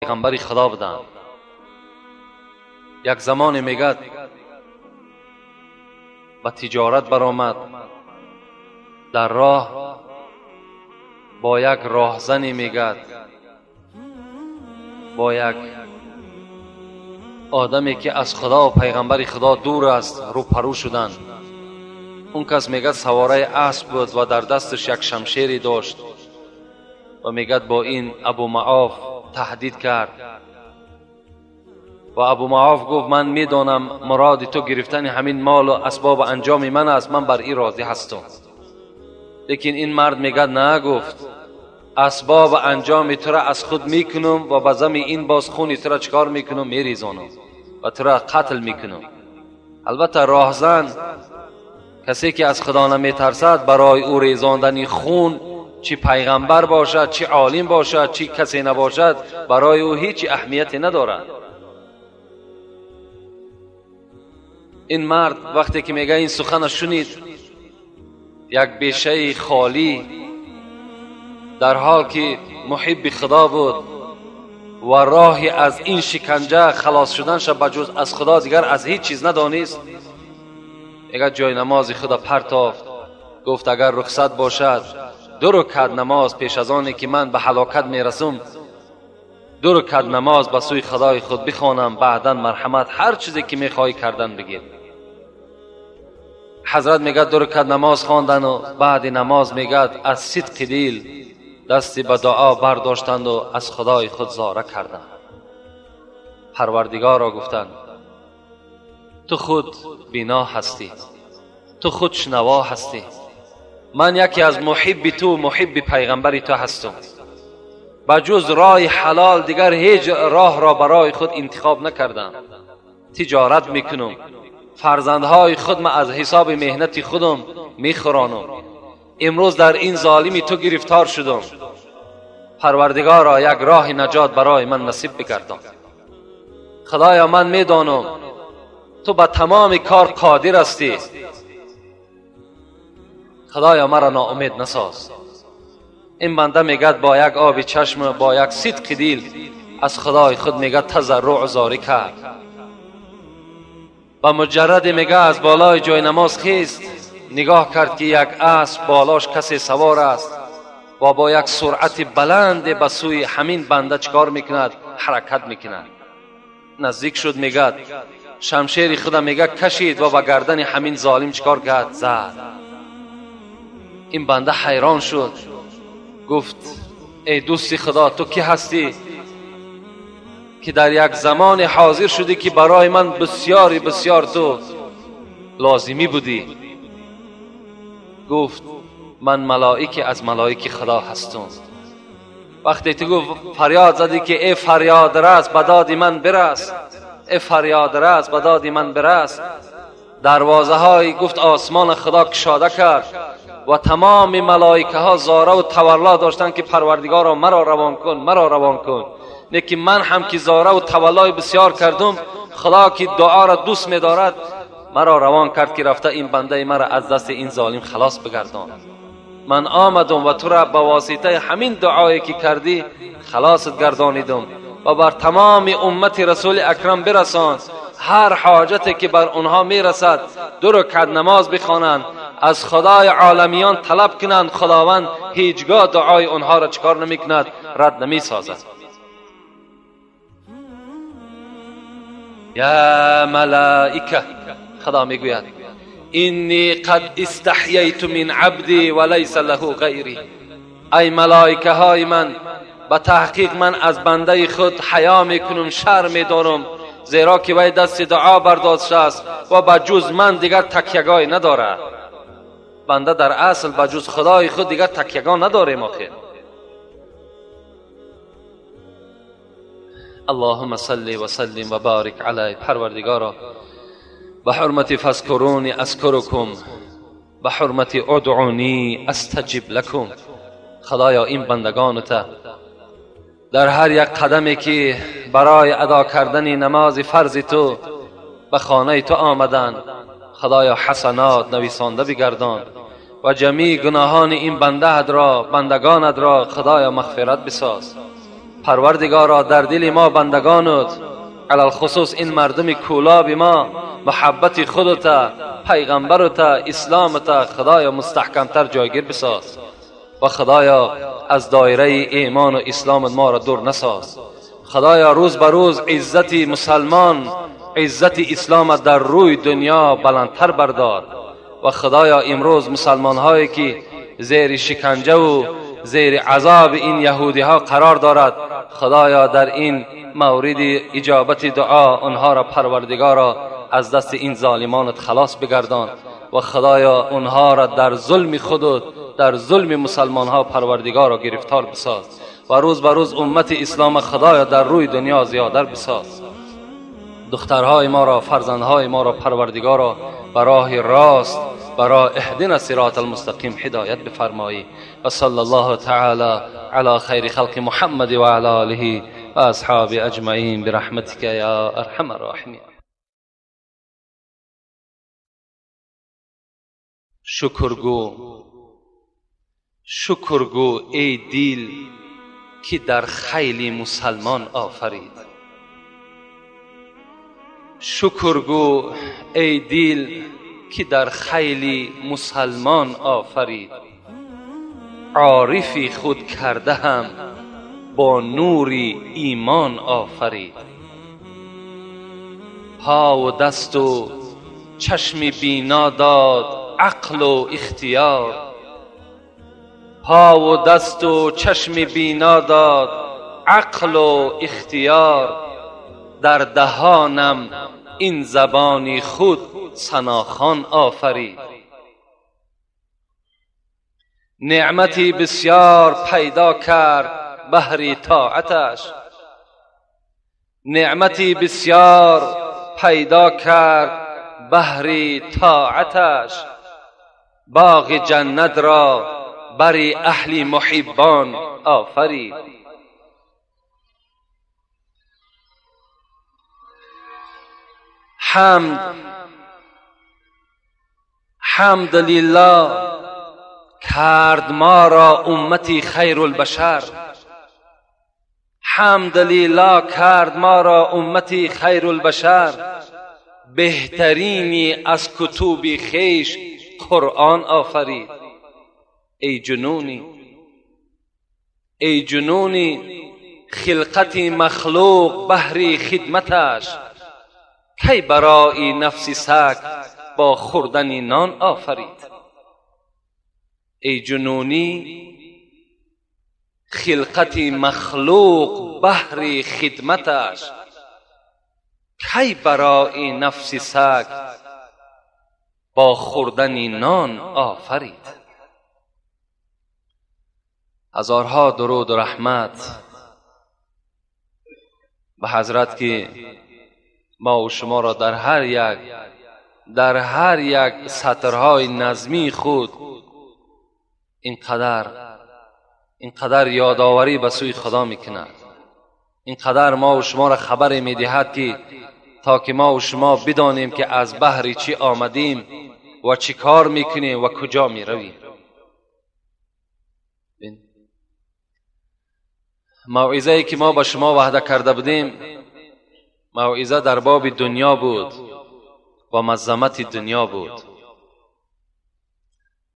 پیغمبری خدا بودن. یک زمان میگد با تجارت برآمد، در راه با یک راهزنی میگد، با یک آدمی که از خدا و پیغمبر خدا دور است روپرو شدند. اون کس میگد سواره اسب بود و در دستش یک شمشیری داشت و میگد با این ابو معاف تهدید کرد و ابو معاف گفت من میدانم مراد تو گرفتن همین مال و اسباب انجام من است، من بر این راضی هستم. لیکن این مرد میگد نه، گفت اسباب انجام تو را از خود میکنم و بزم این باز خون تو را چکار میکنم؟ میریزانم و تو را قتل میکنم. البته راهزن کسی که از خدا نمیترسد برای او ریزاندن خون، چی پیغمبر باشد، چی عالم باشد، چی کسی نباشد، برای او هیچ اهمیتی ندارد. این مرد وقتی که میگه این سخن شنید، یک بیشه خالی در حال که محب خدا بود و راهی از این شکنجه خلاص شدنش بجز از خدا دیگر از هیچ چیز ندانست، میگه جای نماز خدا پرتافت، گفت اگر رخصت باشد 2 رکعت نماز پیش از آنی که من به هلاکت میرسم 2 رکعت نماز به سوی خدای خود بخوانم، بعدا مرحمت هر چیزی که میخوای کردن بگیر. حضرت میگد 2 رکعت نماز خواندن و بعد نماز میگد از صدق دل دستی به دعا برداشتند و از خدای خود زاره کردند. پروردگارا گفتند تو خود بینا هستی، تو خود شنوا هستی، من یکی از محب تو، محب پیغمبر تو هستم. بجز راه حلال دیگر هیچ راه را برای خود انتخاب نکردم. تجارت میکنم، فرزندهای خودم از حساب مهنت خودم میخورانم. امروز در این ظالمی تو گرفتار شدم. پروردگارا یک راه نجات برای من نصیب بگردان. خدایا من میدانم تو به تمام کار قادر هستی. خدایا مرا ناامید نساز. این بنده میگد با یک آب چشم، با یک صدق دل از خدای خود میگد تضرع زاری کرد. با مجرد میگه از بالای جای نماز خیست، نگاه کرد که یک اسب بالاش کسی سوار است و با یک سرعت بلند به سوی همین بنده چکار میکند؟ حرکت میکند. نزدیک شد، میگد شمشیر خدا میگه کشید و با گردن همین ظالم چکار کرد؟ زد. این بنده حیران شد، گفت ای دوست خدا تو کی هستی که در یک زمان حاضر شدی که برای من بسیاری بسیار تو لازمی بودی؟ گفت من ملائک از ملائک خدا هستم. وقتی تو گفت فریاد زدی که ای فریاد رس به داد من برس، ای فریاد رس به داد من برس، دروازه های گفت آسمان خدا کشاده کرد و تمام ملائکه ها زاره و تولا داشتن که پروردگارا مرا روان کن، مرا روان کن. لیکن من هم که زاره و تولای بسیار کردم، خدا که دعا را دوست می دارد مرا روان کرد که رفته این بنده مرا از دست این ظالم خلاص بگردان. من آمدم و تو را به واسطه همین دعایی که کردی خلاصت گردانیدم و بر تمام امت رسول اکرم برسان. هر حاجتی که بر اونها میرسد 2 رکعت نماز بخوانند، از خدای عالمیان طلب کنند. خداوند هیچگاه دعای اونها را چکار نمی کند؟ رد نمی سازد. یا ملائکه، خدا میگوید اینی قد استحییت من عبدی و لیس له غیری. ای ملائکه های من، به تحقیق من از بنده خود حیا میکنم، شرم میدارم، زیرا که وی دست دعا برداشته است و بجز من دیگر تکیه‌گاهی نداره. بنده در اصل بجز خدای خود دیگر تکیه‌گاه نداره. آخر اللهم صل و سلم و بارک علی. پروردگارا به حرمت فذکرونی اذکرکم، به حرمت ادعونی استجب لکم. خدایا این بندگانت در هر یک قدمی که برای ادا کردن نماز فرض تو به خانه تو آمدند، خدایا حسنات نویسانده بگردان و جمیع گناهان این بندگانت را خدایا مغفرت بساز. پروردگارا در دل ما بندگانت، علال خصوص این مردم کولاب ما، محبت خودت، پیغمبرت، اسلامت خدایا مستحکمتر جایگیر بساز و خدایا از دایره ایمان و اسلام ما را دور نساز. خدایا روز به روز عزت مسلمان، عزت اسلام در روی دنیا بلندتر بردار و خدایا امروز مسلمان هایی که زیر شکنجه و زیر عذاب این یهودی ها قرار دارد، خدایا در این مورد اجابت دعا آنها را پروردگارا از دست این ظالمانت خلاص بگردان و خدایا آنها را در ظلم خودت، در ظلم مسلمان ها پروردگارا گرفتار بساز و روز به روز امت اسلام خدایا در روی دنیا زیادر بساز. دخترهای ما را، فرزندهای ما را پروردگارا به راه راست، برای اهدنا الصراط المستقیم هدایت بفرمایی و صلی الله تعالی علی خیر خلق محمد و علی آله و اصحاب اجمعین برحمتک یا ارحم الراحمین. شکرگو ای دل که در خیل مسلمان آفرید. شکرگو ای دل که در خیل مسلمان آفرید. عارفی خود کرده هم با نور ایمان آفرید. پا و دست و چشم بینا داد عقل و اختیار. پا و دست و چشم بینا داد عقل و اختیار. در دهانم این زبانی خود ثناخوان آفرید. نعمتی بسیار پیدا کرد بهر طاعتش. نعمتی بسیار پیدا کرد بهر طاعتش. باغ جنت را بر اهل محبان آفرید. حمد لله کرد ما را امتی خیر البشر. حمد لله کرد ما را امتی خیر البشر. بهترینی از کتب خیش قرآن آفرید. ای جنونی خلقت مخلوق بهر خدمتش. کی برای نفس سگ با خوردن نان آفرید. ای جنونی خلقت مخلوق بهر خدمتش. کی برای نفس سگ با خوردن نان آفرید. هزارها درود و رحمت به حضرت که ما و شما را در هر یک سطرهای نظمی خود اینقدر یادآوری به سوی خدا میکند. اینقدر ما و شما را خبر میدهد که تا که ما و شما بدانیم که از بحر چی آمدیم و چی کار میکنیم و کجا میرویم. موعظه‌ای که ما با شما وعده کرده بودیم موعظه در باب دنیا بود و مذمت دنیا بود.